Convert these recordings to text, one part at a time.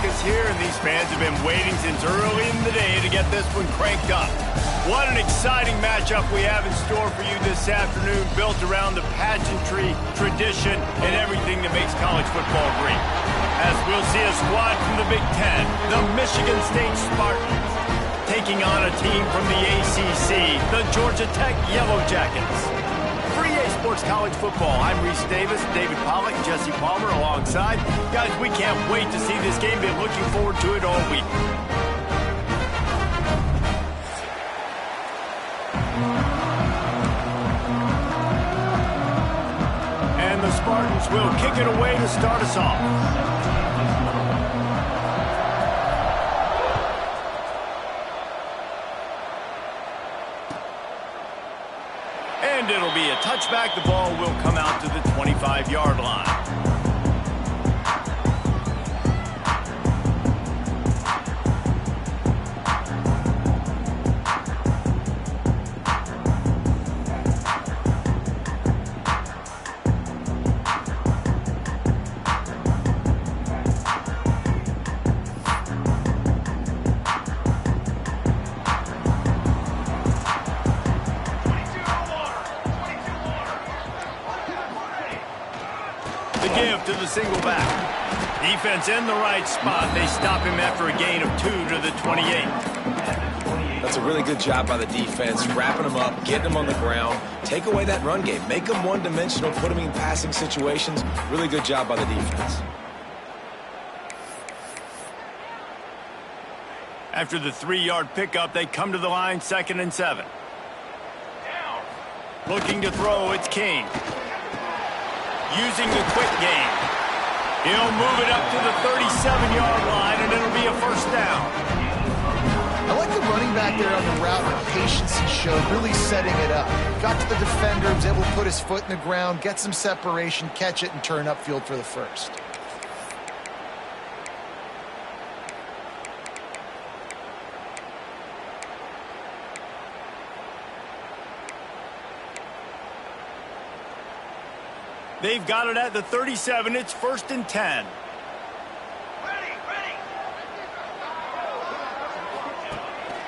is here, and these fans have been waiting since early in the day to get this one cranked up. What an exciting matchup we have in store for you this afternoon, built around the pageantry, tradition, and everything that makes college football great. As we'll see a squad from the Big Ten, the Michigan State Spartans, taking on a team from the ACC, the Georgia Tech Yellow Jackets. For EA Sports College Football, I'm Reese Davis, David Pollack, Jesse Palmer alongside. Guys, we can't wait to see this game. Been looking forward to it all week. And the Spartans will kick it away to start us off. And it'll be a touchback. The ball will come out to the 25-yard line. To the single back. Defense in the right spot. They stop him after a gain of 2 to the 28. That's a really good job by the defense, wrapping him up, getting him on the ground. Take away that run game. Make him one-dimensional, put him in passing situations. Really good job by the defense. After the 3-yard pickup, they come to the line, 2nd and 7. Looking to throw, it's King. Using the quick game. He'll move it up to the 37-yard line, and it'll be a first down. I like the running back there on the route, the patience he showed, really setting it up. Got to the defender, was able to put his foot in the ground, get some separation, catch it, and turn upfield for the first. They've got it at the 37. It's 1st and 10.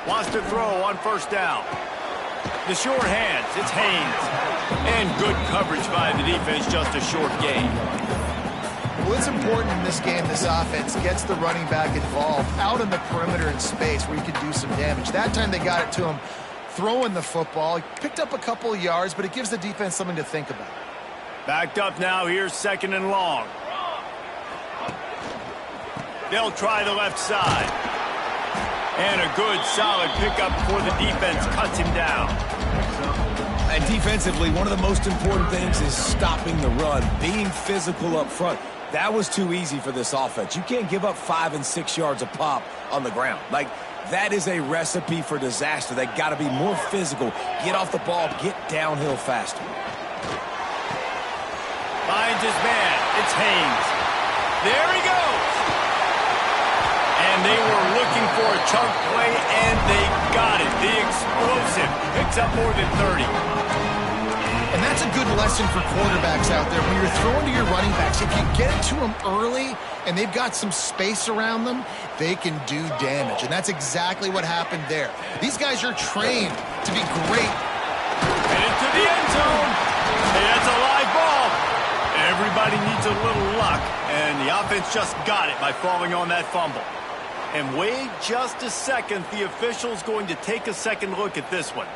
Wants to throw on 1st down. The short hands. It's Haynes. And good coverage by the defense. Just a short gain. Well, it's important in this game, this offense gets the running back involved out in the perimeter in space where he can do some damage. That time they got it to him throwing the football. He picked up a couple of yards, but it gives the defense something to think about. Backed up now. Here's 2nd and long. They'll try the left side. And a good, solid pickup before the defense cuts him down. And defensively, one of the most important things is stopping the run, being physical up front. That was too easy for this offense. You can't give up 5 and 6 yards a pop on the ground. Like, that is a recipe for disaster. They got to be more physical, get off the ball, get downhill faster. Finds his man. It's Haynes. There he goes. And they were looking for a chunk play, and they got it. The explosive picks up more than 30. And that's a good lesson for quarterbacks out there. When you're throwing to your running backs, if you get it to them early and they've got some space around them, they can do damage. And that's exactly what happened there. These guys are trained to be great. And into the end zone. Hey, that's a live ball. Everybody needs a little luck, and the offense just got it by falling on that fumble. And wait just a second, the official's going to take a second look at this one.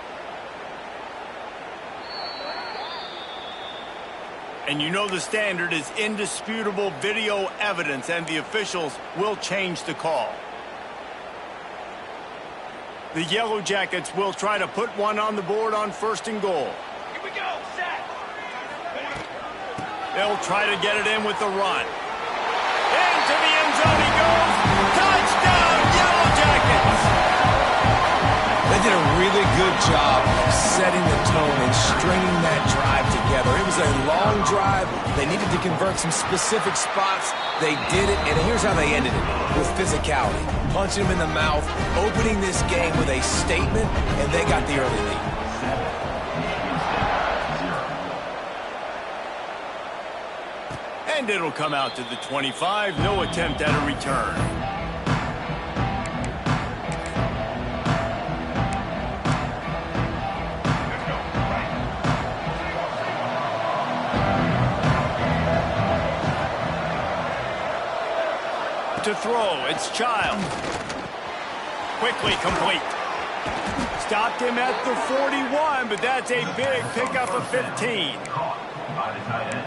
And you know the standard is indisputable video evidence, and the officials will change the call. The Yellow Jackets will try to put one on the board on 1st and goal. Here we go, set. They'll try to get it in with the run. Into the end zone he goes. Touchdown, Yellow Jackets! They did a really good job setting the tone and stringing that drive together. It was a long drive. They needed to convert some specific spots. They did it, and here's how they ended it, with physicality. Punching him in the mouth, opening this game with a statement, and they got the early lead. And it'll come out to the 25. No attempt at a return. To throw, it's Child. Quickly complete. Stopped him at the 41, but that's a big pickup of 15.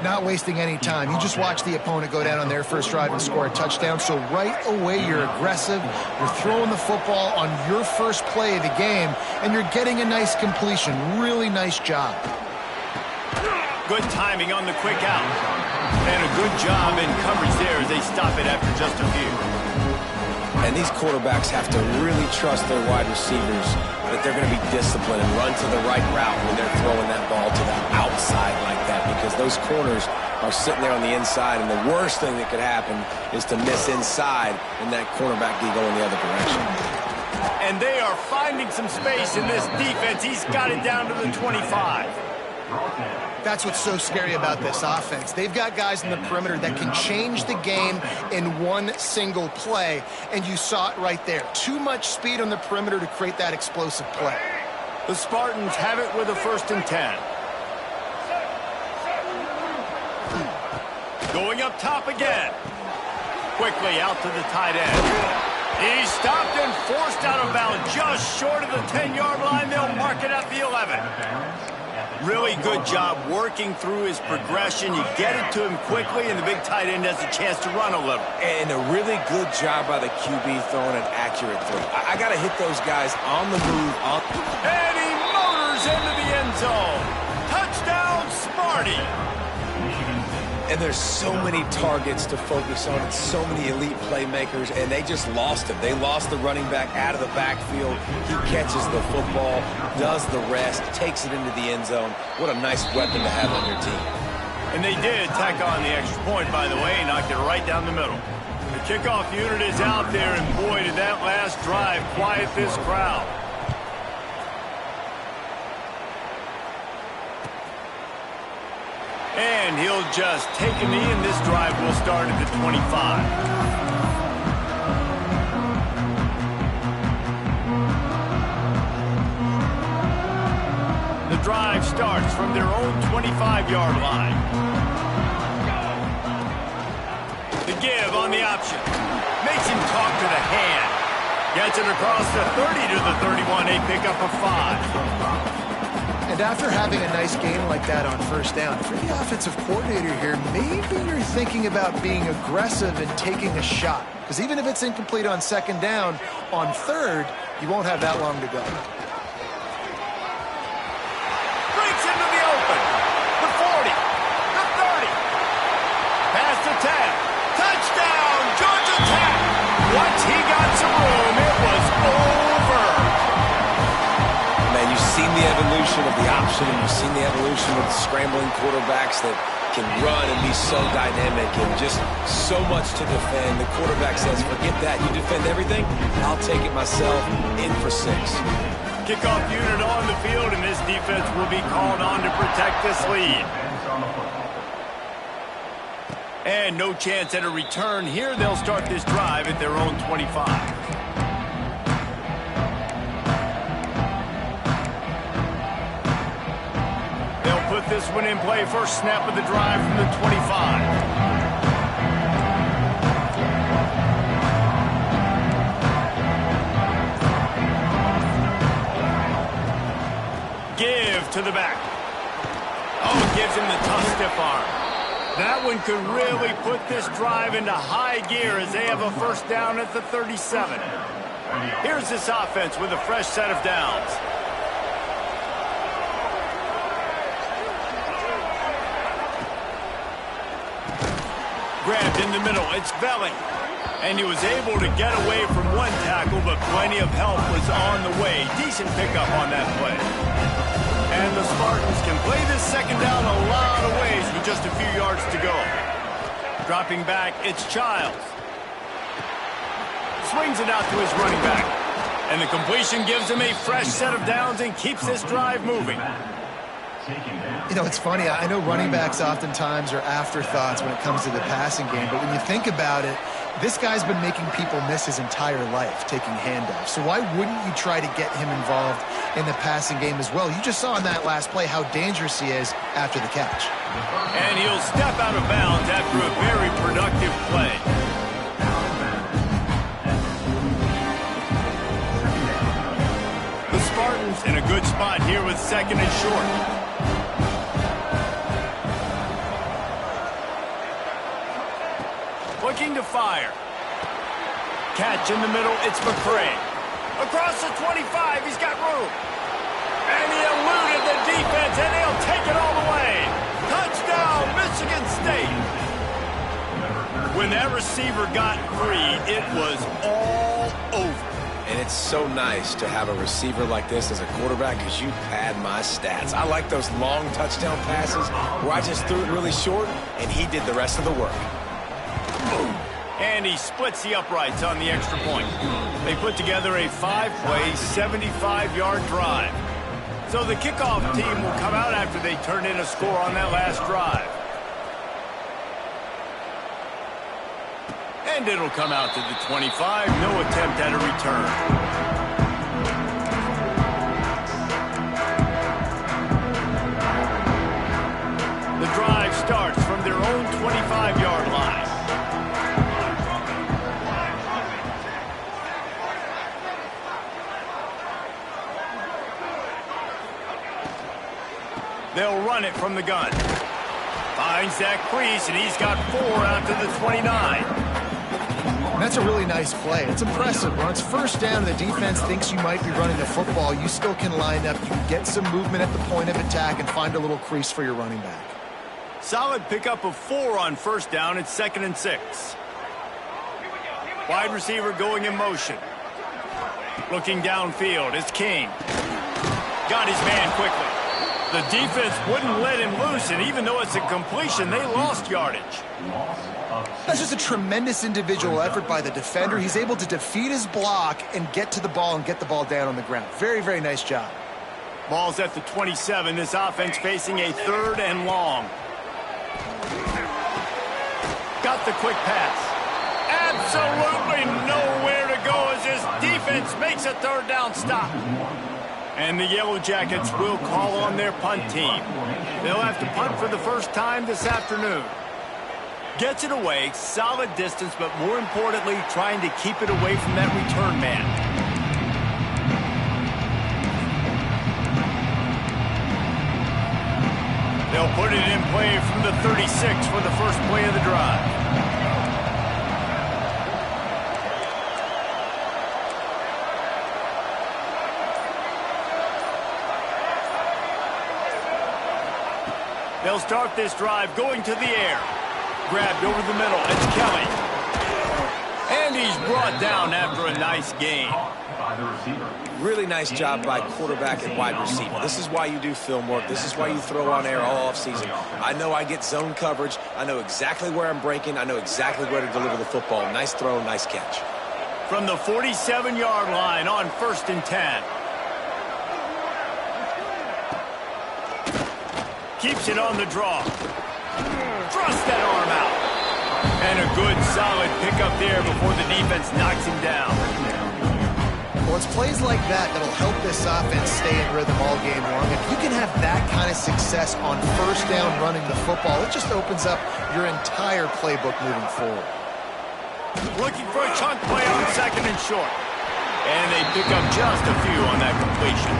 Not wasting any time. You just watch the opponent go down on their first drive and score a touchdown. So right away, you're aggressive. You're throwing the football on your first play of the game, and you're getting a nice completion. Really nice job. Good timing on the quick out. And a good job in coverage there as they stop it after just a few. And these quarterbacks have to really trust their wide receivers that they're going to be disciplined and run to the right route when they're throwing that ball to the outside like that, because those corners are sitting there on the inside, and the worst thing that could happen is to miss inside and that cornerback be going the other direction. And they are finding some space in this defense. He's got it down to the 25. That's what's so scary about this offense. They've got guys in the perimeter that can change the game in one single play, and you saw it right there. Too much speed on the perimeter to create that explosive play. The Spartans have it with a 1st and 10. Going up top again. Quickly out to the tight end. He stopped and forced out of bounds just short of the 10-yard line. They'll mark it at the 11. Really good job working through his progression. You get it to him quickly, and the big tight end has a chance to run a little. And a really good job by the QB throwing an accurate throw. I got to hit those guys on the move. And he motors into the end zone. Touchdown, Sparty. And there's so many targets to focus on and so many elite playmakers, and they just lost him. They lost the running back out of the backfield. He catches the football, does the rest, takes it into the end zone. What a nice weapon to have on your team. And they did tack on the extra point, by the way, knocked it right down the middle. The kickoff unit is out there, and boy, did that last drive quiet this crowd. And he'll just take a knee, and this drive will start at the 25. The drive starts from their own 25-yard line. The give on the option. Makes him talk to the hand. Gets it across the 30 to the 31, a pickup of 5. And after having a nice game like that on first down, if you're the offensive coordinator here, maybe you're thinking about being aggressive and taking a shot. Because even if it's incomplete on 2nd down, on 3rd, you won't have that long to go. Breaks into the open. The 40. The 30. Pass to 10. Touchdown, Georgia Tech. Once he got some room, it was over. Man, you've seen the evolution of the option, and you've seen the evolution of the scrambling quarterbacks that can run and be so dynamic and just so much to defend. The quarterback says, forget that. You defend everything, I'll take it myself. In for 6. Kickoff unit on the field, and this defense will be called on to protect this lead. And no chance at a return here. They'll start this drive at their own 25. Put this one in play. First snap of the drive from the 25. Give to the back. Oh, gives him the tough stiff arm. That one could really put this drive into high gear as they have a first down at the 37. Here's this offense with a fresh set of downs. Grabbed in the middle, it's Velling. And he was able to get away from one tackle, but plenty of help was on the way. Decent pickup on that play. And the Spartans can play this 2nd down a lot of ways with just a few yards to go. Dropping back, it's Childs. Swings it out to his running back. And the completion gives him a fresh set of downs and keeps this drive moving. You know, it's funny. I know running backs oftentimes are afterthoughts when it comes to the passing game, but when you think about it, this guy's been making people miss his entire life taking handoffs. So why wouldn't you try to get him involved in the passing game as well? You just saw in that last play how dangerous he is after the catch. And he'll step out of bounds after a very productive play. The Spartans in a good spot here with second and short. Looking to fire. Catch in the middle, it's McCray. Across the 25, he's got room. And he eluded the defense, and he'll take it all the way. Touchdown, Michigan State. When that receiver got free, it was all over. And it's so nice to have a receiver like this as a quarterback because you pad my stats. I like those long touchdown passes where I just threw it really short, and he did the rest of the work. And he splits the uprights on the extra point. They put together a 5-play, 75-yard drive. So the kickoff team will come out after they turn in a score on that last drive. And it'll come out to the 25. No attempt at a return. The drive starts from their own 25-yard line. They'll run it from the gun. Finds that crease, and he's got 4 out to the 29. That's a really nice play. It's impressive. When it's first down and the defense thinks you might be running the football, you still can line up. You can get some movement at the point of attack and find a little crease for your running back. Solid pickup of 4 on first down. It's 2nd and 6. Wide receiver going in motion. Looking downfield, it's King. Got his man quickly. The defense wouldn't let him loose, and even though it's a completion, they lost yardage. That's just a tremendous individual effort by the defender. He's able to defeat his block and get to the ball and get the ball down on the ground. Very, very nice job. Ball's at the 27. This offense facing a 3rd and long. Got the quick pass. Absolutely nowhere to go as his defense makes a 3rd down stop. And the Yellow Jackets will call on their punt team. They'll have to punt for the first time this afternoon. Gets it away, solid distance, but more importantly, trying to keep it away from that return man. They'll put it in play from the 36 for the first play of the drive. They'll start this drive going to the air. Grabbed over the middle. It's Kelly. And he's brought down after a nice gain. Really nice job by quarterback and wide receiver. This is why you do film work. This is why you throw on air all offseason. I know I get zone coverage. I know exactly where I'm breaking. I know exactly where to deliver the football. Nice throw, nice catch. From the 47-yard line on 1st and 10. Keeps it on the draw. Thrust that arm out. And a good, solid pickup there before the defense knocks him down. Well, it's plays like that that'll help this offense stay in rhythm all game long. If you can have that kind of success on first down running the football, it just opens up your entire playbook moving forward. Looking for a chunk play on 2nd and short. And they pick up just a few on that completion.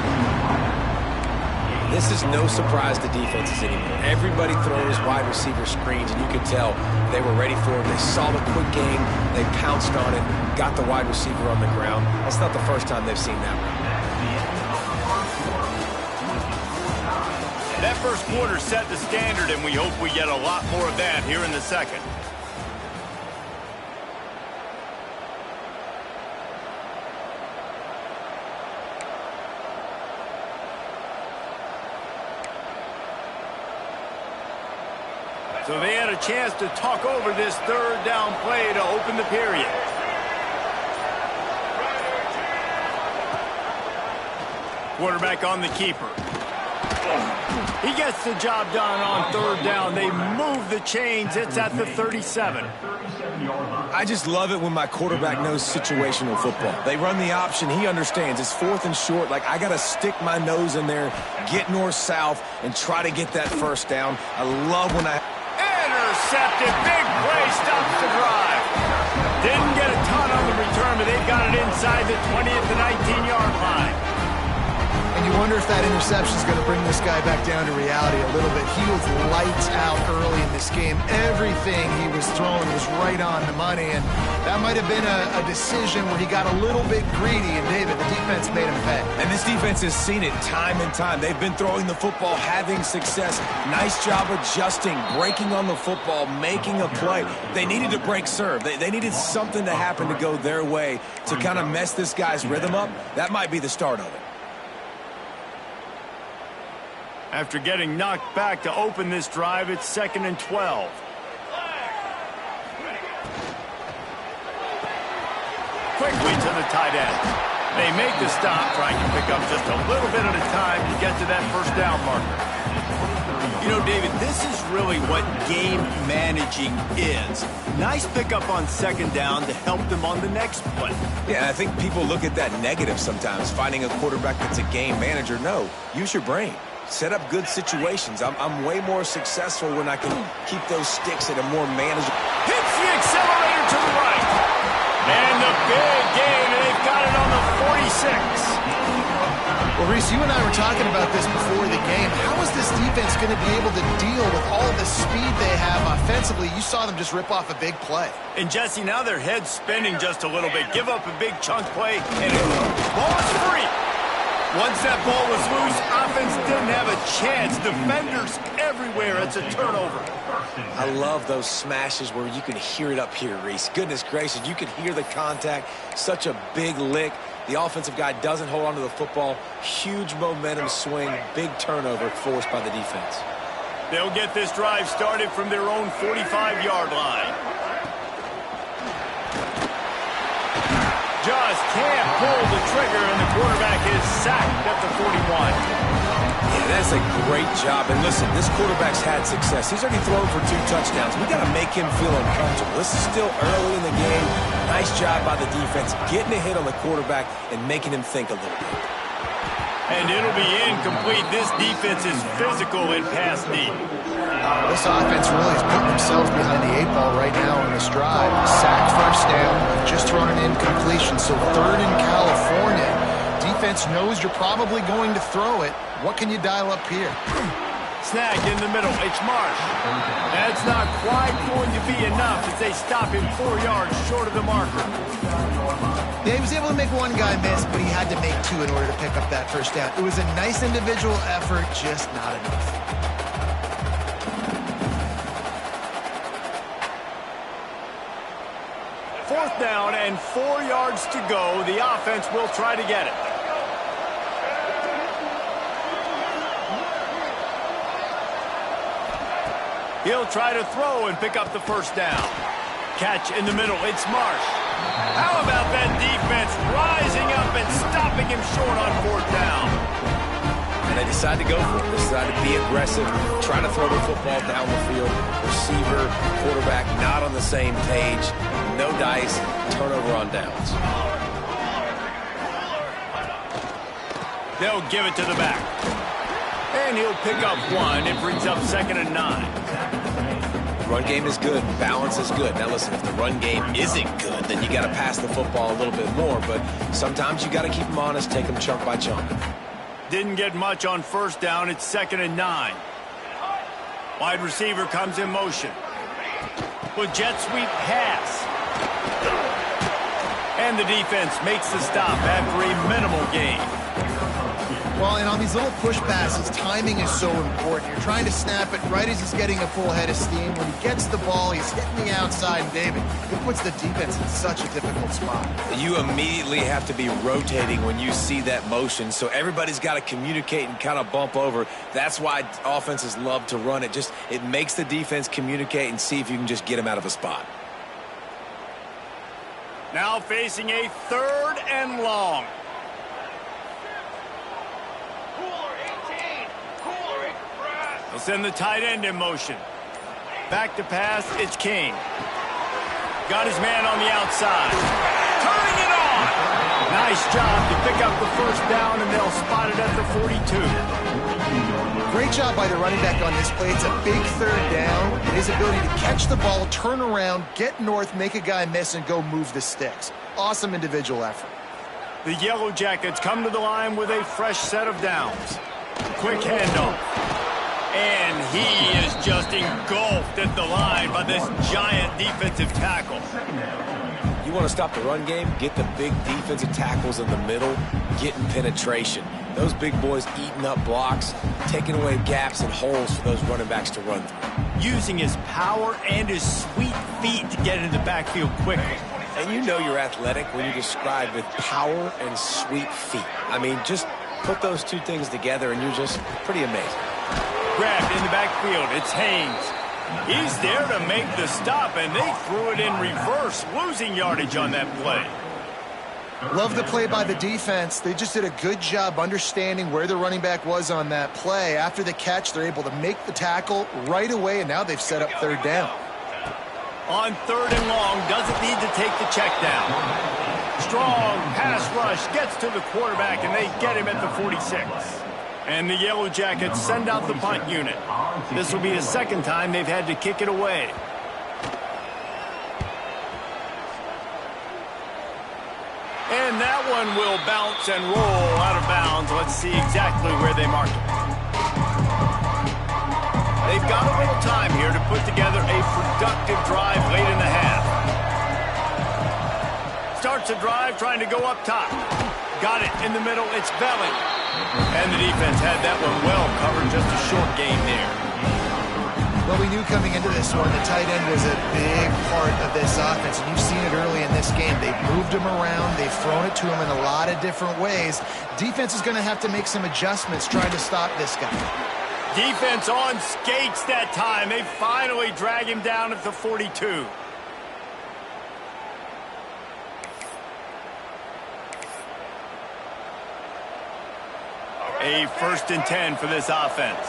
This is no surprise to defenses anymore. Everybody throws wide receiver screens, and you can tell they were ready for it. They saw the quick game. They pounced on it, got the wide receiver on the ground. That's not the first time they've seen that one. That first quarter set the standard, and we hope we get a lot more of that here in the second. So they had a chance to talk over this 3rd down play to open the period. Quarterback on the keeper. He gets the job done on third down. They move the chains. It's at the 37. I just love it when my quarterback knows situational football. They run the option. He understands. It's 4th and short. Like, I got to stick my nose in there, get north-south, and try to get that first down. I love when I... Intercepted. Big play. Stops the drive. Didn't get a ton on the return, but they've got it inside the 20 at the 19-yard line. And you wonder if that interception is going to bring this guy back down to reality a little bit. He was lights out early in this game. Everything he was throwing was right on the money, and that might have been a decision where he got a little bit greedy, and David, the defense made him pay. And this defense has seen it time and time. They've been throwing the football, having success. Nice job adjusting, breaking on the football, making a play. They needed to break serve. They needed something to happen to go their way to kind of mess this guy's rhythm up. That might be the start of it. After getting knocked back to open this drive, it's 2nd and 12. Quickly to the tight end. They make the stop, trying to pick up just a little bit at a time to get to that first down marker. You know, David, this is really what game managing is. Nice pickup on 2nd down to help them on the next play. Yeah, I think people look at that negative sometimes, finding a quarterback that's a game manager. No, use your brain. Set up good situations. I'm way more successful when I can keep those sticks at a more manageable... Hits the accelerator to the right. And the big game, and they've got it on the 46. Well, Reese, you and I were talking about this before the game. How is this defense going to be able to deal with all the speed they have offensively? You saw them just rip off a big play. And, Jesse, now their head's spinning just a little bit. Give up a big chunk play, and ball is free. Once that ball was loose, offense didn't have a chance. Defenders everywhere. It's a turnover. I love those smashes where you can hear it up here, Reese. Goodness gracious, you can hear the contact. Such a big lick. The offensive guy doesn't hold on to the football. Huge momentum swing. Big turnover forced by the defense. They'll get this drive started from their own 45-yard line. Just can't pull the trigger, and the quarterback is sacked at the 41. Yeah, that's a great job. And listen, this quarterback's had success. He's already thrown for 2 touchdowns. We got to make him feel uncomfortable. This is still early in the game. Nice job by the defense, getting a hit on the quarterback and making him think a little bit. And it'll be incomplete. This defense is physical and pass deep. This offense really is putting themselves behind the 8 ball right now in this drive. Sack, first down, just thrown an incompletion, so 3rd in California. Defense knows you're probably going to throw it. What can you dial up here? Snagged in the middle. It's Marsh. That's not quite going to be enough as they stop him 4 yards short of the marker. Yeah, he was able to make one guy miss, but he had to make 2 in order to pick up that first down. It was a nice individual effort, just not enough. Fourth down and 4 yards to go. The offense will try to get it. He'll try to throw and pick up the first down. Catch in the middle. It's Marsh. How about that defense rising up and stopping him short on 4th down? And they decide to go for it. They decide to be aggressive, try to throw the football down the field. Receiver, quarterback, not on the same page. No dice, turnover on downs. They'll give it to the back. And he'll pick up 1. It brings up 2nd and 9. The run game is good. Balance is good. Now listen, if the run game isn't good, then you got to pass the football a little bit more. But sometimes you got to keep them honest, take them chunk by chunk. Didn't get much on 1st down. It's 2nd and 9. Wide receiver comes in motion. With jet sweep pass. And the defense makes the stop after a minimal gain. Well, and on these little push passes, timing is so important. You're trying to snap it right as he's getting a full head of steam. When he gets the ball, he's hitting the outside, and David, it puts the defense in such a difficult spot. You immediately have to be rotating when you see that motion, so everybody's got to communicate and kind of bump over. That's why offenses love to run it. It makes the defense communicate and see if you can just get him out of a spot. Now facing a 3rd and long. They'll send the tight end in motion. Back to pass, it's King. Got his man on the outside. Turning it on! Nice job to pick up the first down, and they'll spot it at the 42. Great job by the running back on this play. It's a big third down. His ability to catch the ball, turn around, get north, make a guy miss, and go move the sticks. Awesome individual effort. The Yellow Jackets come to the line with a fresh set of downs. Quick handoff. And he is just engulfed at the line by this giant defensive tackle. You want to stop the run game? Get the big defensive tackles in the middle, getting penetration. Those big boys eating up blocks, taking away gaps and holes for those running backs to run through. Using his power and his sweet feet to get into the backfield quickly. And you know you're athletic when you're described with power and sweet feet. I mean, just put those two things together and you're just pretty amazing. Grabbed in the backfield, it's Haynes. He's there to make the stop, and they threw it in reverse, losing yardage on that play. Love the play by the defense. They just did a good job understanding where the running back was on that play. After the catch, they're able to make the tackle right away, and now they've set up third down. On third and long, doesn't need to take the check down. Strong pass rush gets to the quarterback, and they get him at the 46. And the Yellow Jackets send out the punt unit. This will be the second time they've had to kick it away. And that one will bounce and roll out of bounds. Let's see exactly where they mark it. They've got a little time here to put together a productive drive late in the half. Starts a drive trying to go up top. Got it in the middle. It's Belling. And the defense had that one well covered, just a short gain there. Well, we knew coming into this one, the tight end was a big part of this offense, and you've seen it early in this game. They've moved him around. They've thrown it to him in a lot of different ways. Defense is going to have to make some adjustments trying to stop this guy. Defense on skates that time. They finally drag him down at the 42. A 1st and 10 for this offense.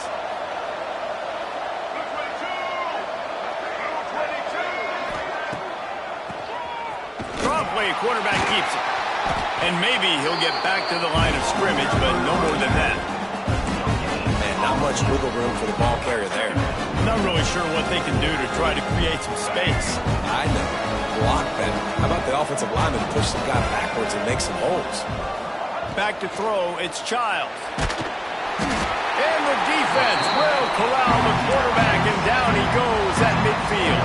Draw play, quarterback keeps it. And maybe he'll get back to the line of scrimmage, but no more than that. And not much wiggle room for the ball carrier there. Not really sure what they can do to try to create some space. I know. Block better. How about the offensive lineman push the guy backwards and make some holes? Back to throw, it's Childs. And the defense will corral the quarterback, and down he goes at midfield.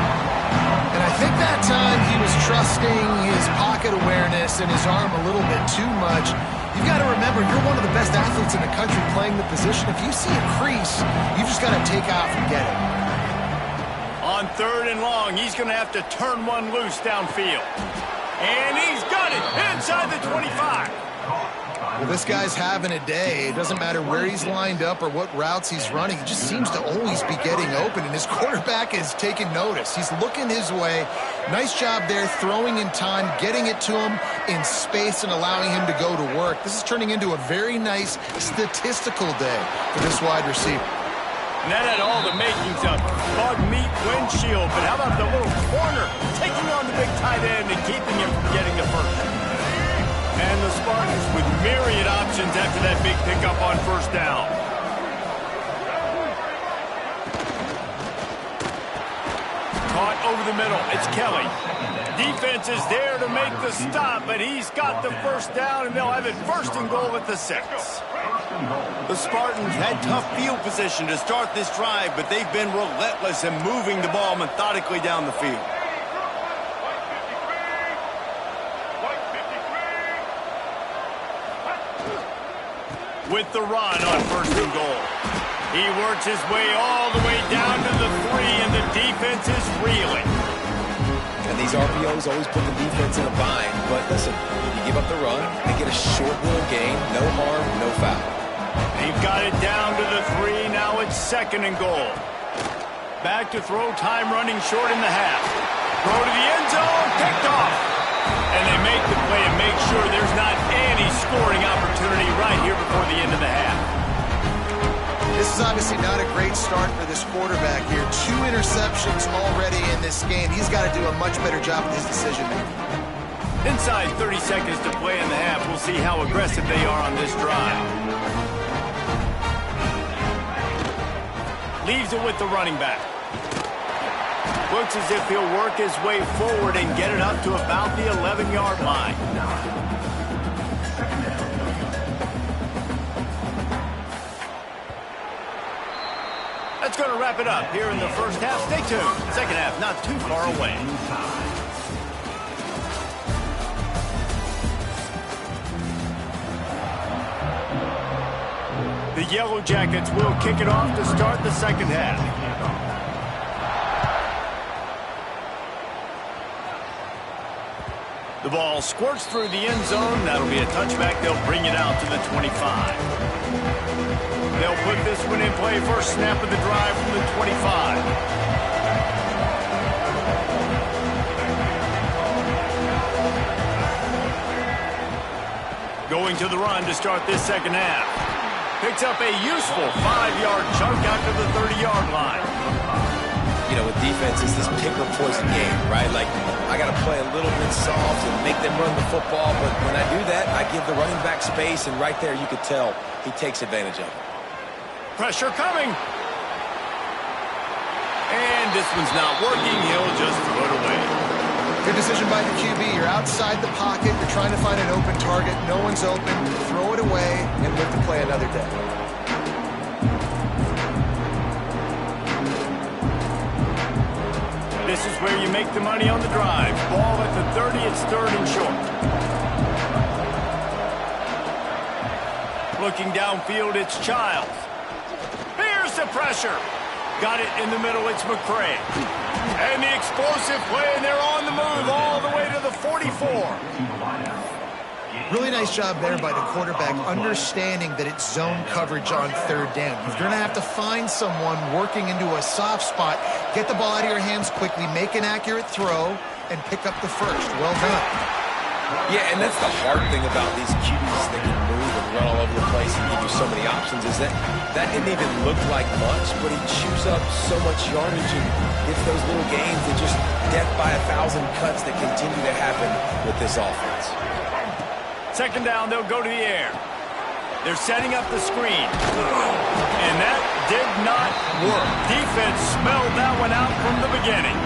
And I think that time he was trusting his pocket awareness and his arm a little bit too much. You've got to remember, you're one of the best athletes in the country playing the position. If you see a crease, you've just got to take off and get it. On third and long, he's going to have to turn one loose downfield. And he's got it inside the 25. Well, this guy's having a day. It doesn't matter where he's lined up or what routes he's running. He just seems to always be getting open, and his quarterback is taking notice. He's looking his way. Nice job there, throwing in time, getting it to him in space and allowing him to go to work. This is turning into a very nice statistical day for this wide receiver. And that had all the makings of bug meat windshield, but how about the little corner taking on the big tight end and keeping him from getting the first? And the Spartans with myriad options after that big pickup on first down. Caught over the middle. It's Kelly. Defense is there to make the stop, but he's got the first down, and they'll have it 1st and goal at the 6. The Spartans had tough field position to start this drive, but they've been relentless in moving the ball methodically down the field. With the run on 1st and goal. He works his way all the way down to the 3, and the defense is reeling. And these RPOs always put the defense in a bind. But listen, you give up the run, they get a short little gain, no harm, no foul. They've got it down to the 3. Now it's 2nd and goal. Back to throw, time running short in the half. Throw to the end zone, picked off. And they make the play and make sure there's not any scoring opportunity right here before the end of the half. This is obviously not a great start for this quarterback here. 2 interceptions already in this game. He's got to do a much better job with his decision-making. Inside 30 seconds to play in the half. We'll see how aggressive they are on this drive. Leaves it with the running back. Looks as if he'll work his way forward and get it up to about the 11-yard line. That's going to wrap it up here in the first half. Stay tuned. Second half not too far away. The Yellow Jackets will kick it off to start the second half. The ball squirts through the end zone. That'll be a touchback. They'll bring it out to the 25. They'll put this one in play. First snap of the drive from the 25. Going to the run to start this second half. Picks up a useful 5-yard chunk out to the 30-yard line. You know, with defense, it's this pick or poison game, right? Like, I got to play a little bit soft and make them run the football, but when I do that, I give the running back space, and right there you could tell he takes advantage of it. Pressure coming. And this one's not working. He'll just throw it away. Good decision by the QB. You're outside the pocket. You're trying to find an open target. No one's open. Throw it away and live to play another day. This is where you make the money on the drive. Ball at the 30. It's 3rd and short. Looking downfield, it's Childs. Here's the pressure. Got it in the middle. It's McCray. And the explosive play, and they're on the move all the way to the 44. Really nice job there by the quarterback, understanding that it's zone coverage on 3rd down. You're going to have to find someone working into a soft spot, get the ball out of your hands quickly, make an accurate throw, and pick up the first. Well done. Yeah, and that's the hard thing about these QBs that can move and run all over the place and give you so many options is that didn't even look like much, but he chews up so much yardage and gets those little gains that just death by 1,000 cuts that continue to happen with this offense. Second down, they'll go to the air. They're setting up the screen. And that did not work. Defense smelled that one out from the beginning.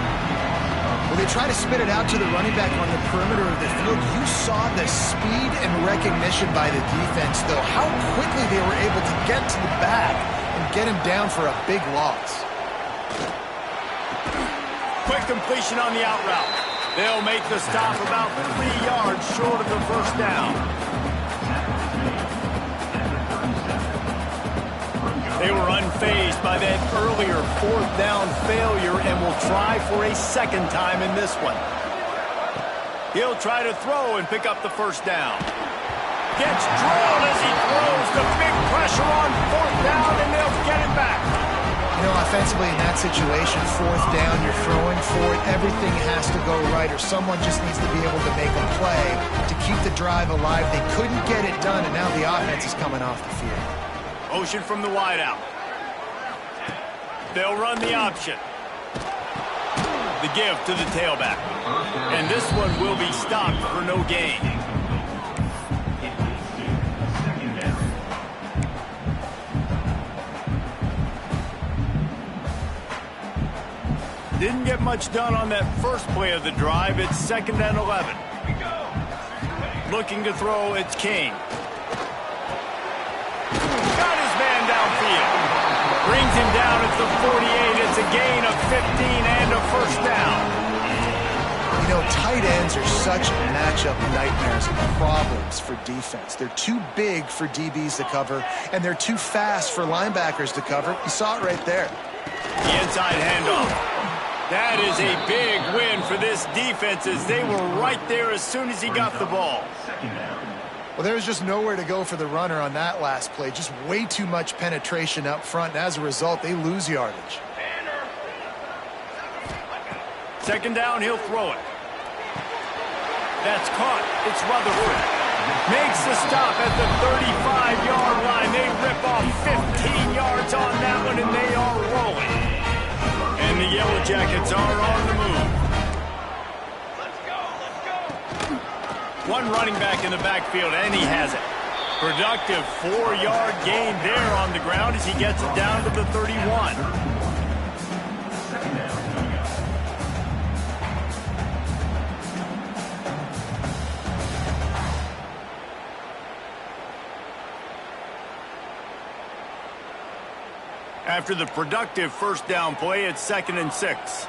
Well, they try to spit it out to the running back on the perimeter of the field. You saw the speed and recognition by the defense, though. How quickly they were able to get to the back and get him down for a big loss. Quick completion on the out route. They'll make the stop about 3 yards short of the first down. They were unfazed by that earlier 4th down failure and will try for a second time in this one. He'll try to throw and pick up the first down. Gets drilled as he throws. The big pressure on 4th down, and they'll get it back. You know, offensively in that situation, 4th down, you're throwing for it. Everything has to go right, or someone just needs to be able to make a play to keep the drive alive. They couldn't get it done, and now the offense is coming off the field. Motion from the wideout. They'll run the option. The give to the tailback. And this one will be stopped for no gain. Didn't get much done on that first play of the drive. It's 2nd and 11. Looking to throw, it's King. Got his man downfield. Brings him down at the 48. It's a gain of 15 and a first down. You know, tight ends are such matchup nightmares and problems for defense. They're too big for DBs to cover, and they're too fast for linebackers to cover. You saw it right there. The inside handoff. That is a big win for this defense as they were right there as soon as he got the ball. Well, there was just nowhere to go for the runner on that last play. Just way too much penetration up front, and as a result, they lose yardage. Second down, he'll throw it. That's caught. It's Rutherford. Makes the stop at the 35-yard line. They rip off 15 yards on that one, and they are rolling. And the Yellow Jackets are on the move. Let's go. One running back in the backfield, and he has it. Productive 4-yard gain there on the ground as he gets it down to the 31. After the productive first down play, it's 2nd and 6.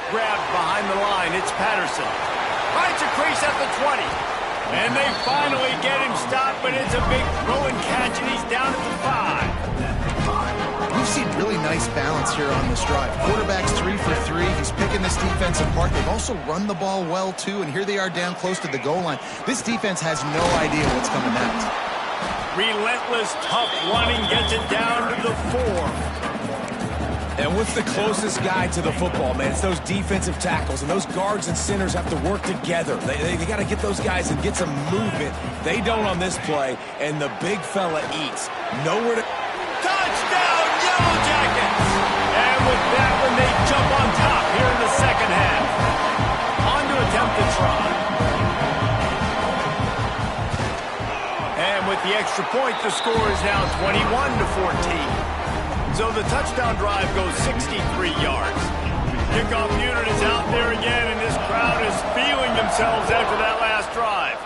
Grabbed behind the line, it's Patterson. Finds a crease at the 20. And they finally get him stopped, but it's a big throw and catch, and he's down at the 5. We've seen really nice balance here on this drive. Quarterback's 3 for 3. He's picking this defense apart. They've also run the ball well, too, and here they are down close to the goal line. This defense has no idea what's coming next. Relentless, tough running gets it down to the 4. And what's the closest guy to the football, man? It's those defensive tackles, and those guards and centers have to work together. They got to get those guys and get some movement. They don't on this play, and the big fella eats. Nowhere to... Touchdown, Yellow Jackets! And with that one, they jump on top here in the second half. On to attempt the try. And with the extra point, the score is now 21-14. So the touchdown drive goes 63 yards. Kickoff unit is out there again, and this crowd is feeling themselves after that last drive.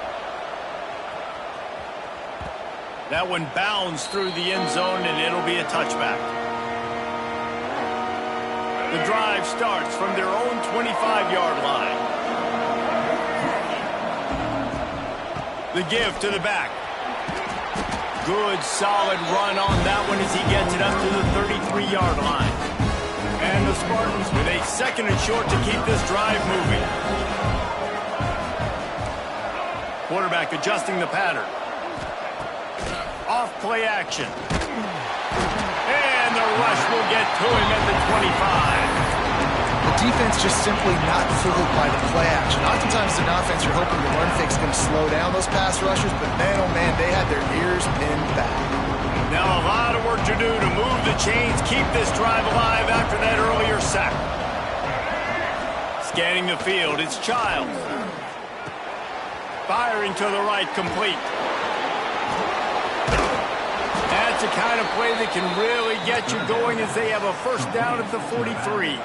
That one bounds through the end zone, and it'll be a touchback. The drive starts from their own 25-yard line. The give to the back. Good, solid run on that one as he gets it up to the 33-yard line. And the Spartans with a 2nd and short to keep this drive moving. Quarterback adjusting the pattern. Off play action. And the rush will get to him at the 25. The defense just simply not fooled by the play action. Oftentimes in offense, you're hoping the run fake's going to slow down those pass rushers, but man, oh man, they had their ears pinned back. Now a lot of work to do to move the chains, keep this drive alive after that earlier sack. Scanning the field, it's Childs. Firing to the right, complete. That's the kind of play that can really get you going as they have a first down at the 43.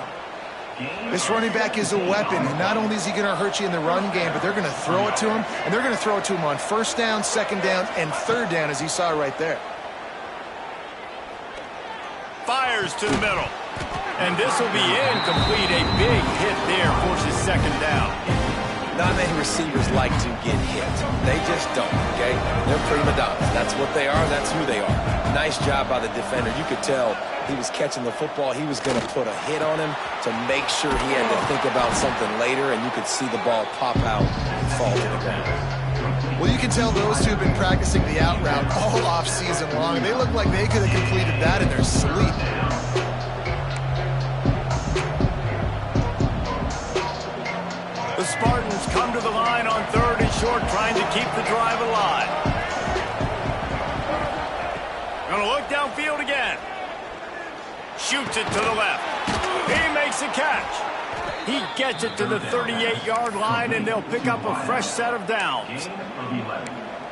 This running back is a weapon, and not only is he going to hurt you in the run game, but they're going to throw it to him, and they're going to throw it to him on 1st down, 2nd down, and 3rd down, as you saw right there. Fires to the middle, and this will be incomplete. A big hit there forces 2nd down. Not many receivers like to get hit. They just don't, okay? They're prima donnas. That's what they are. That's who they are. Nice job by the defender. You could tell he was catching the football. He was going to put a hit on him to make sure he had to think about something later, and you could see the ball pop out and fall to the ground. Well, you can tell those two have been practicing the out route all off season long. They look like they could have completed that in their sleep. The Spartans come to the line on 3rd and short, trying to keep the drive alive. Gonna look downfield again. Shoots it to the left. He makes a catch. He gets it to the 38-yard line, and they'll pick up a fresh set of downs.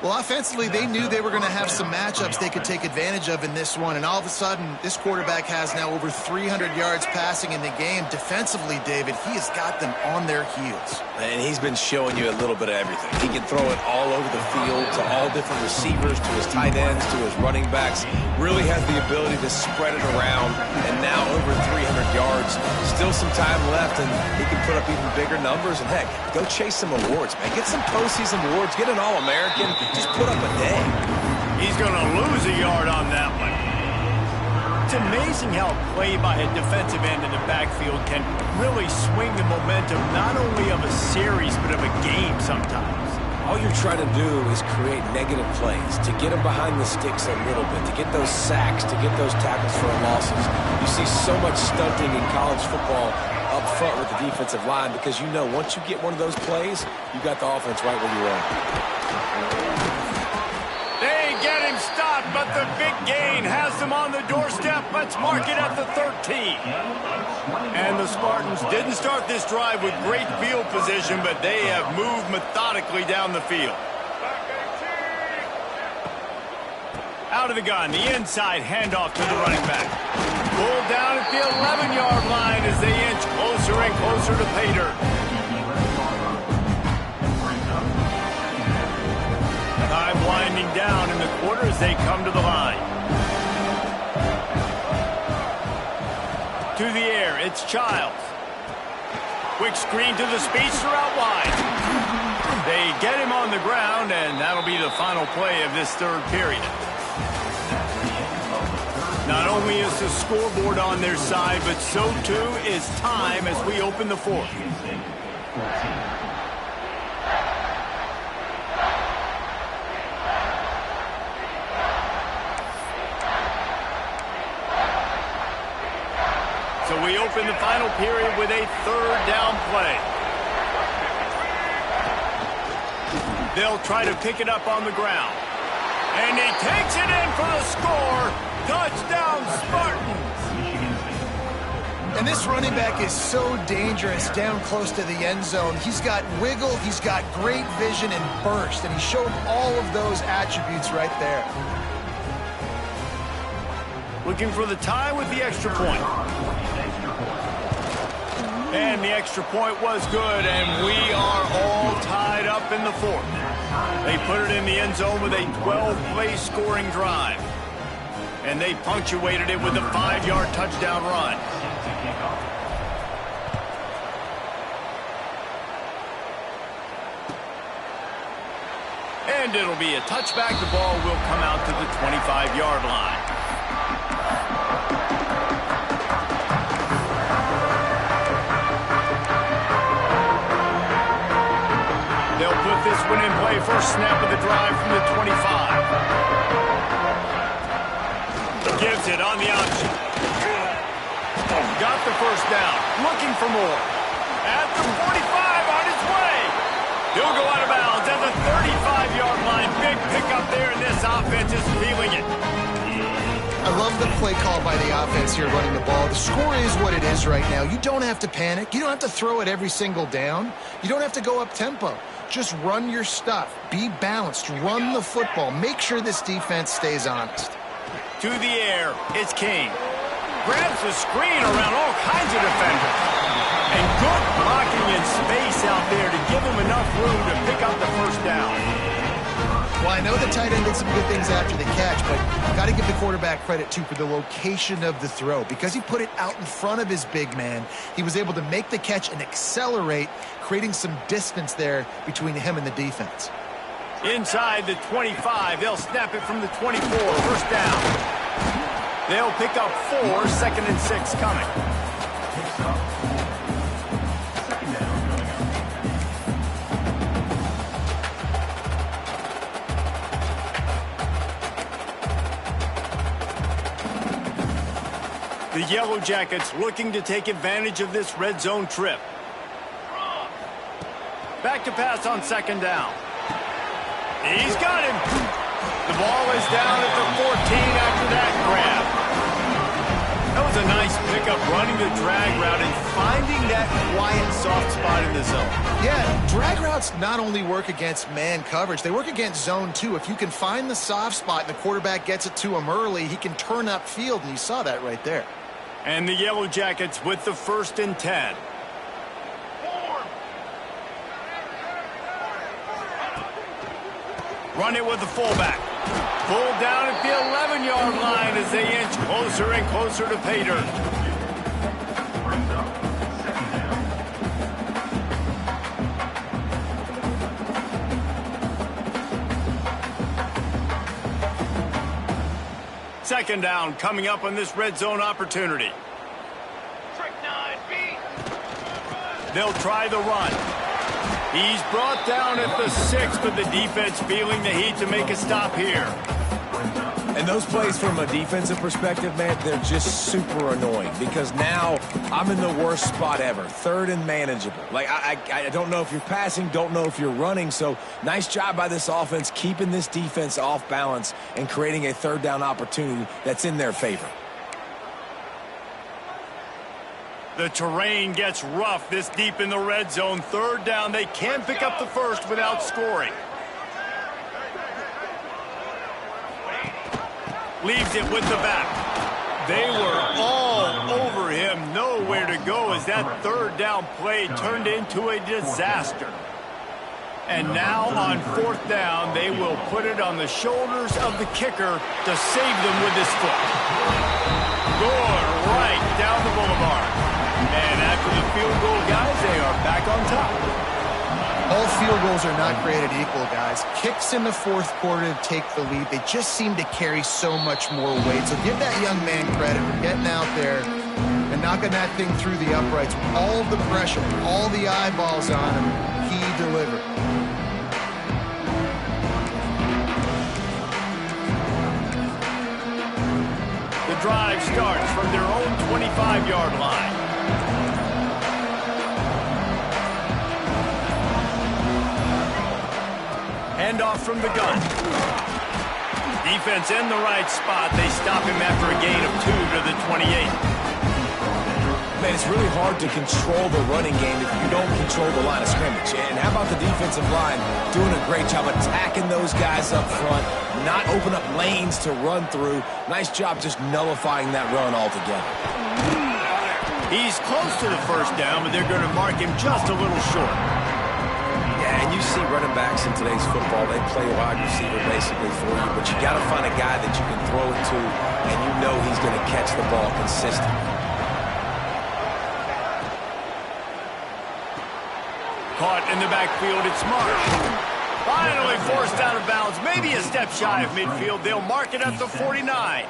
Well, offensively, they knew they were going to have some matchups they could take advantage of in this one, and all of a sudden, this quarterback has now over 300 yards passing in the game. Defensively, David, he has got them on their heels. And he's been showing you a little bit of everything. He can throw it all over the field to all different receivers, to his tight ends, to his running backs. Really has the ability to spread it around, and now over 300 yards. Still some time left, and he can put up even bigger numbers. And heck, go chase some awards, man. Get some postseason awards. Get an All-American. Just put up a day. He's going to lose a yard on that one. It's amazing how play by a defensive end in the backfield can really swing the momentum not only of a series but of a game sometimes. All you're trying to do is create negative plays, to get them behind the sticks a little bit, to get those sacks, to get those tackles for losses. You see so much stunting in college football up front with the defensive line because you know once you get one of those plays, you got the offense right where you want. They get him stopped, but the big gain has them on the doorstep. Let's mark it at the 13. And the Spartans didn't start this drive with great field position, but they have moved methodically down the field. Out of the gun, the inside handoff to the running back. Pulled down at the 11-yard line as they inch closer and closer to pay dirt. Time winding down in the quarter as they come to the line. To the air, it's Childs. Quick screen to the speedster out wide. They get him on the ground, and that'll be the final play of this third period. Not only is the scoreboard on their side, but so too is time as we open the fourth. So we open the final period with a third down play. They'll try to pick it up on the ground. And he takes it in for the score. Touchdown, Spartans! And this running back is so dangerous down close to the end zone. He's got wiggle, he's got great vision and burst, and he showed all of those attributes right there. Looking for the tie with the extra point. And the extra point was good, and we are all tied up in the fourth. They put it in the end zone with a 12-play scoring drive. And they punctuated it with a 5-yard touchdown run. And it'll be a touchback. The ball will come out to the 25-yard line. They'll put this one in play. First snap of the drive from the 25. Gives it on the option. Got the first down. Looking for more. At the 45 on his way. He'll go out of bounds at the 35-yard line. Big pickup there, and this offense is feeling it. I love the play call by the offense here running the ball. The score is what it is right now. You don't have to panic. You don't have to throw it every single down. You don't have to go up tempo. Just run your stuff. Be balanced. Run the football. Make sure this defense stays honest. To the air, it's King. Grabs the screen around all kinds of defenders. And good blocking in space out there to give him enough room to pick up the first down. Well, I know the tight end did some good things after the catch, but got to give the quarterback credit, too, for the location of the throw. Because he put it out in front of his big man, he was able to make the catch and accelerate, creating some distance there between him and the defense. Inside the 25, they'll snap it from the 24, first down. They'll pick up 4, second and 6 coming. The Yellow Jackets looking to take advantage of this red zone trip. Back to pass on second down. He's got him. The ball is down at the 14 after that grab. That was a nice pickup running the drag route and finding that quiet, soft spot in the zone. Yeah, drag routes not only work against man coverage, they work against zone too. If you can find the soft spot and the quarterback gets it to him early, he can turn upfield, and you saw that right there. And the Yellow Jackets with the 1st and 10. Run it with the fullback. Pulled down at the 11-yard line as they inch closer and closer to pay dirt. Second down coming up on this red zone opportunity. They'll try the run. He's brought down at the 6, but the defense feeling the heat to make a stop here. And those plays from a defensive perspective, man, they're just super annoying because now I'm in the worst spot ever, third and manageable. Like, I don't know if you're passing, don't know if you're running, so nice job by this offense keeping this defense off balance and creating a third down opportunity that's in their favor. The terrain gets rough this deep in the red zone. Third down, they can't pick up the first without scoring. Leaves it with the back. They were all over him. Nowhere to go as that third down play turned into a disaster. And now on fourth down, they will put it on the shoulders of the kicker to save them with his foot. Gore right down the boulevard. And after the field goal, guys, they are back on top. All field goals are not created equal, guys. Kicks in the fourth quarter to take the lead. They just seem to carry so much more weight. So give that young man credit for getting out there and knocking that thing through the uprights. All of the pressure, all the eyeballs on him, he delivered. The drive starts from their own 25-yard line. Handoff from the gun. Defense in the right spot. They stop him after a gain of 2 to the 28. Man, it's really hard to control the running game if you don't control the line of scrimmage. And how about the defensive line doing a great job attacking those guys up front, not open up lanes to run through. Nice job just nullifying that run altogether. He's close to the first down, but they're going to mark him just a little short. And you see running backs in today's football, they play wide receiver basically for you, but you got to find a guy that you can throw it to, and you know he's going to catch the ball consistently. Caught in the backfield, it's Marsh. Finally forced out of bounds, maybe a step shy of midfield. They'll mark it at the 49.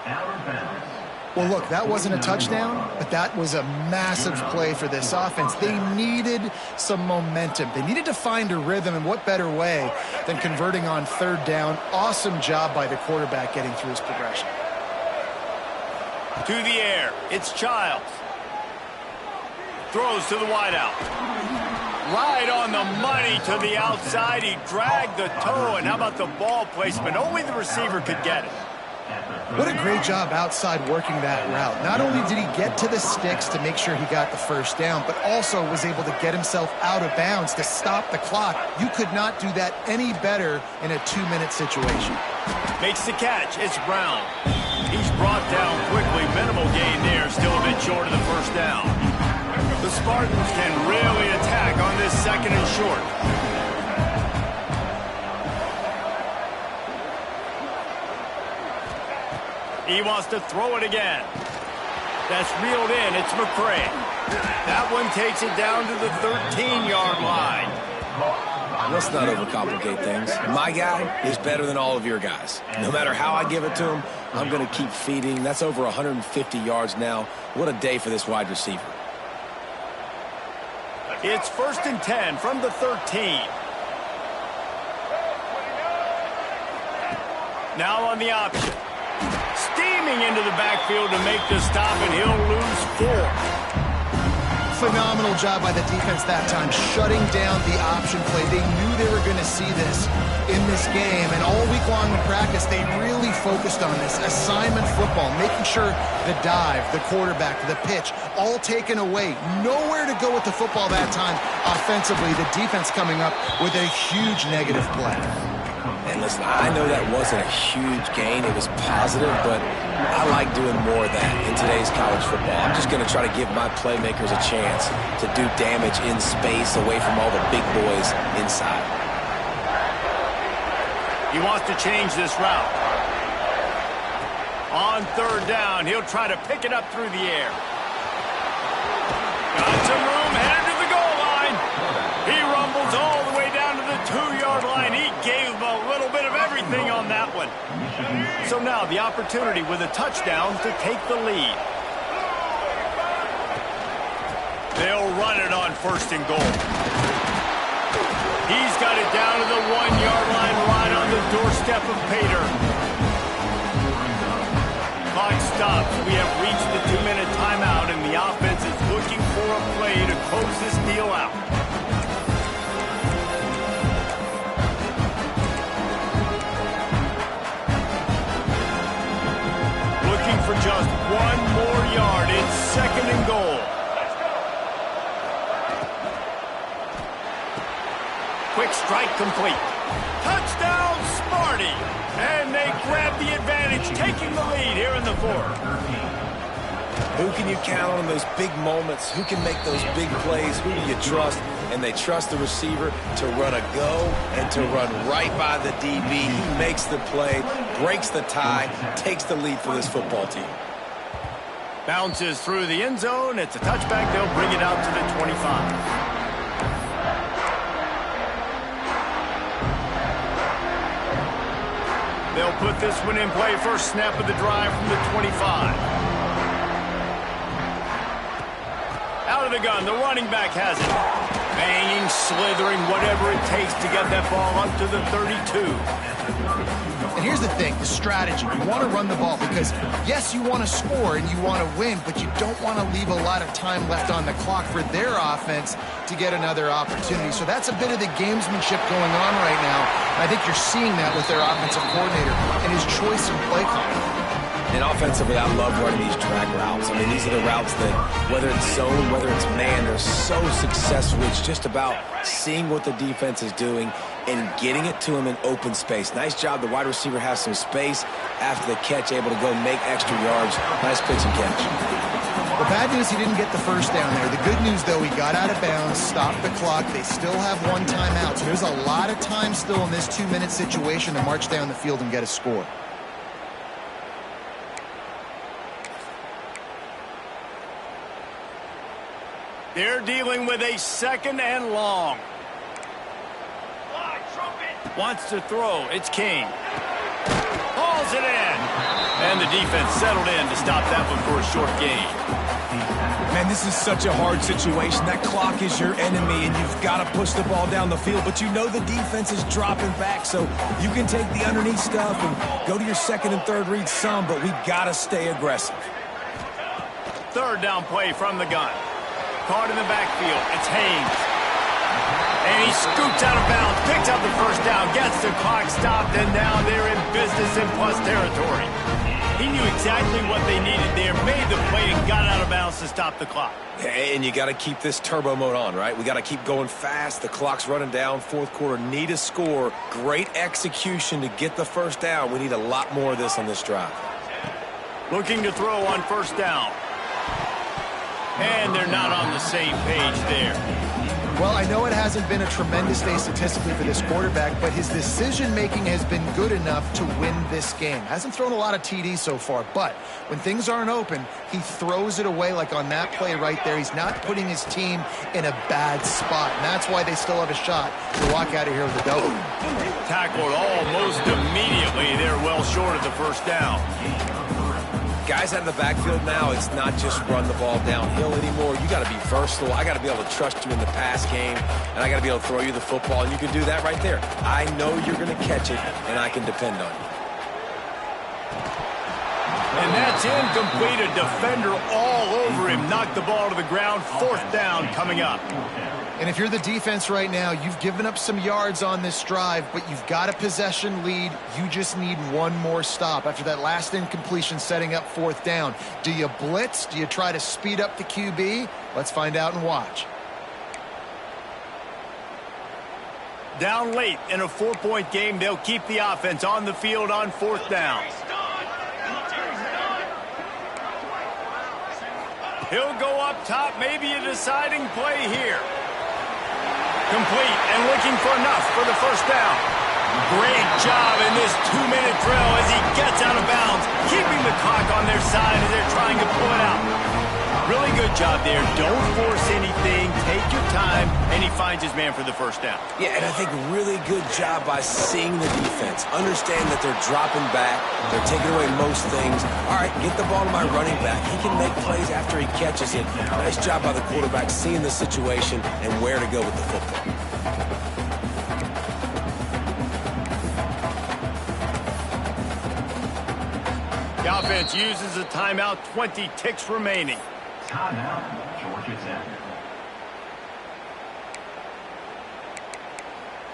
Well, look, that wasn't a touchdown, but that was a massive play for this offense. They needed some momentum. They needed to find a rhythm, and what better way than converting on third down. Awesome job by the quarterback getting through his progression. To the air, it's Childs. Throws to the wideout. Right on the money to the outside. He dragged the toe, and how about the ball placement? Only the receiver could get it. What a great job outside working that route. Not only did he get to the sticks to make sure he got the first down, but also was able to get himself out of bounds to stop the clock. You could not do that any better in a 2-minute situation. Makes the catch. It's Brown. He's brought down quickly. Minimal gain there. Still a bit short of the first down. The Spartans can really attack on this second and short. He wants to throw it again. That's reeled in. It's McCray. That one takes it down to the 13-yard line. Let's not overcomplicate things. My guy is better than all of your guys. No matter how I give it to him, I'm going to keep feeding. That's over 150 yards now. What a day for this wide receiver. It's 1st and 10 from the 13. Now on the option. Steaming into the backfield to make the stop, and he'll lose 4. Phenomenal job by the defense that time, shutting down the option play. They knew they were going to see this in this game, and all week long in practice, they really focused on this assignment football, making sure the dive, the quarterback, the pitch, all taken away. Nowhere to go with the football that time offensively. The defense coming up with a huge negative play. And listen, I know that wasn't a huge gain. It was positive, but I like doing more of that in today's college football. I'm just going to try to give my playmakers a chance to do damage in space away from all the big boys inside. He wants to change this route. On third down, he'll try to pick it up through the air. Got some room, headed to the goal line. He rumbles all the way down to the 2-yard line. He gave a little bit of everything on that one. So now the opportunity with a touchdown to take the lead. They'll run it on 1st and goal. He's got it down to the 1-yard line, right on the doorstep of Pater. Clock stops. We have reached the 2-minute timeout, and the offense is looking for a play to close this deal out. Looking for just one more yard. It's 2nd and goal. Quick strike complete. Touchdown, Smarty! And they grab the advantage, taking the lead here in the 4th. Who can you count on in those big moments? Who can make those big plays? Who do you trust? And they trust the receiver to run a go and to run right by the DB. He makes the play, breaks the tie, takes the lead for this football team. Bounces through the end zone. It's a touchback. They'll bring it out to the 25. They'll put this one in play. First snap of the drive from the 25. Out of the gun, the running back has it. Banging, slithering, whatever it takes to get that ball up to the 32. And here's the thing, the strategy. You want to run the ball because, yes, you want to score and you want to win, but you don't want to leave a lot of time left on the clock for their offense to get another opportunity. So that's a bit of the gamesmanship going on right now. And I think you're seeing that with their offensive coordinator and his choice in play calling. And offensively, I love running these drag routes. I mean, these are the routes that, whether it's zone, whether it's man, they're so successful. It's just about seeing what the defense is doing and getting it to him in open space. Nice job. The wide receiver has some space after the catch, able to go make extra yards. Nice pitch and catch. The bad news, he didn't get the first down there. The good news, though, he got out of bounds, stopped the clock. They still have one timeout. So there's a lot of time still in this 2-minute situation to march down the field and get a score. They're dealing with a 2nd and long. Wants to throw. It's King. Hauls it in. And the defense settled in to stop that one for a short gain. Man, this is such a hard situation. That clock is your enemy, and you've got to push the ball down the field. But you know the defense is dropping back, so you can take the underneath stuff and go to your 2nd and 3rd read some, but we've got to stay aggressive. 3rd down play from the gun. Caught in the backfield. It's Haynes. And he scoots out of bounds, picks up the first down, gets the clock stopped, and now they're in business in plus territory. He knew exactly what they needed there, made the play, and got out of bounds to stop the clock. And you got to keep this turbo mode on, right? We got to keep going fast. The clock's running down. 4th quarter, need a score. Great execution to get the first down. We need a lot more of this on this drive. Looking to throw on 1st down. And they're not on the same page there. Well, I know it hasn't been a tremendous day statistically for this quarterback, but his decision-making has been good enough to win this game. Hasn't thrown a lot of TDs so far, but when things aren't open, he throws it away like on that play right there. He's not putting his team in a bad spot, and that's why they still have a shot to walk out of here with a W. Tackled almost immediately. They're well short of the first down. Guys out of the backfield now, it's not just run the ball downhill anymore. You got to be versatile. I got to be able to trust you in the pass game, and I got to be able to throw you the football, and you can do that right there. I know you're going to catch it, and I can depend on you. And that's incomplete. A defender all over him. Knocked the ball to the ground. 4th down coming up. And if you're the defense right now, you've given up some yards on this drive, but you've got a possession lead. You just need one more stop after that last incompletion setting up 4th down. Do you blitz? Do you try to speed up the QB? Let's find out and watch. Down late in a 4-point game, they'll keep the offense on the field on 4th down. He'll go up top, maybe a deciding play here. Complete and looking for enough for the first down. Great job in this 2-minute drill as he gets out of bounds, keeping the clock on their side as they're trying to pull it out. Really good job there. Don't force anything. Take your time, and he finds his man for the first down. Yeah, and I think really good job by seeing the defense. Understand that they're dropping back. They're taking away most things. All right, get the ball to my running back. He can make plays after he catches it. Nice job by the quarterback seeing the situation and where to go with the football. offense uses a timeout, 20 ticks remaining. Timeout, Georgia Tech.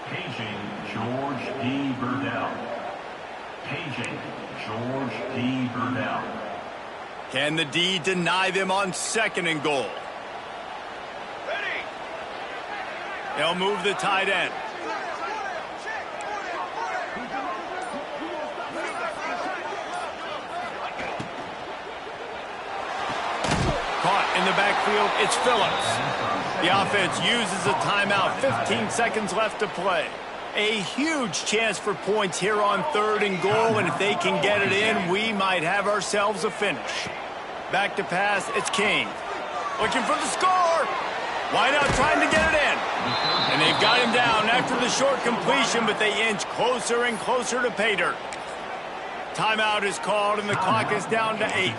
Paging George D. Burdell. Paging George D. Burdell. Can the D deny them on 2nd and goal? They'll move the tight end. Caught in the backfield, it's Phillips. The offense uses a timeout, 15 seconds left to play. A huge chance for points here on 3rd and goal, and if they can get it in, we might have ourselves a finish. Back to pass, it's King. Looking for the score. Why not trying to get it in? And they've got him down after the short completion, but they inch closer and closer to pay dirt. Timeout is called, and the clock is down to 8.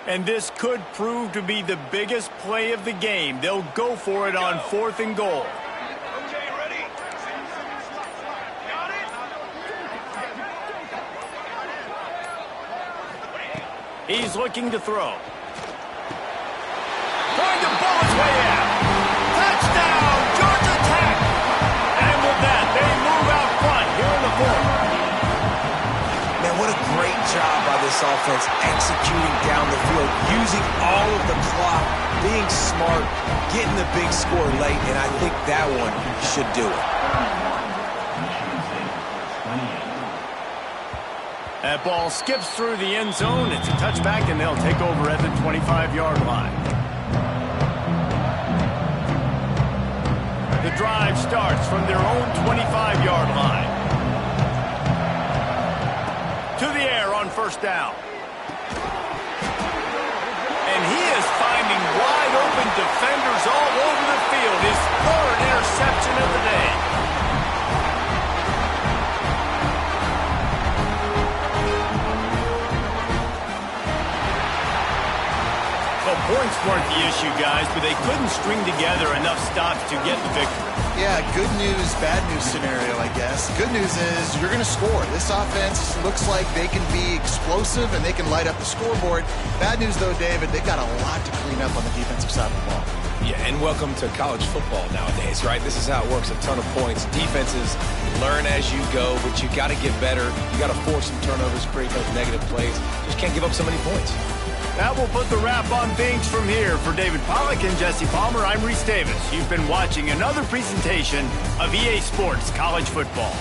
And this could prove to be the biggest play of the game. They'll go for it on 4th and goal. Okay, ready? Got it? He's looking to throw. Trying to pull his way out. Touchdown, Georgia Tech! And with that, they move out front here in the 4th. Man, what a great job by this offense executing down the field, using all of the clock, being smart, getting the big score late, and I think that one should do it. That ball skips through the end zone. It's a touchback, and they'll take over at the 25-yard line. The drive starts from their own 25-yard line. To the air on 1st down. And he is finding wide open defenders all over the field. His 3rd interception of the day. Well, points weren't the issue, guys, but they couldn't string together enough stops to get the victory. Yeah, good news, bad news scenario, I guess. Good news is you're going to score. This offense looks like they can be explosive and they can light up the scoreboard. Bad news, though, David, they've got a lot to clean up on the defensive side of the ball. Yeah, and welcome to college football nowadays, right? This is how it works, a ton of points. Defenses learn as you go, but you got to get better. You got to force some turnovers, create those negative plays. Just can't give up so many points. That will put the wrap on things from here. For David Pollack and Jesse Palmer, I'm Reese Davis. You've been watching another presentation of EA Sports College Football.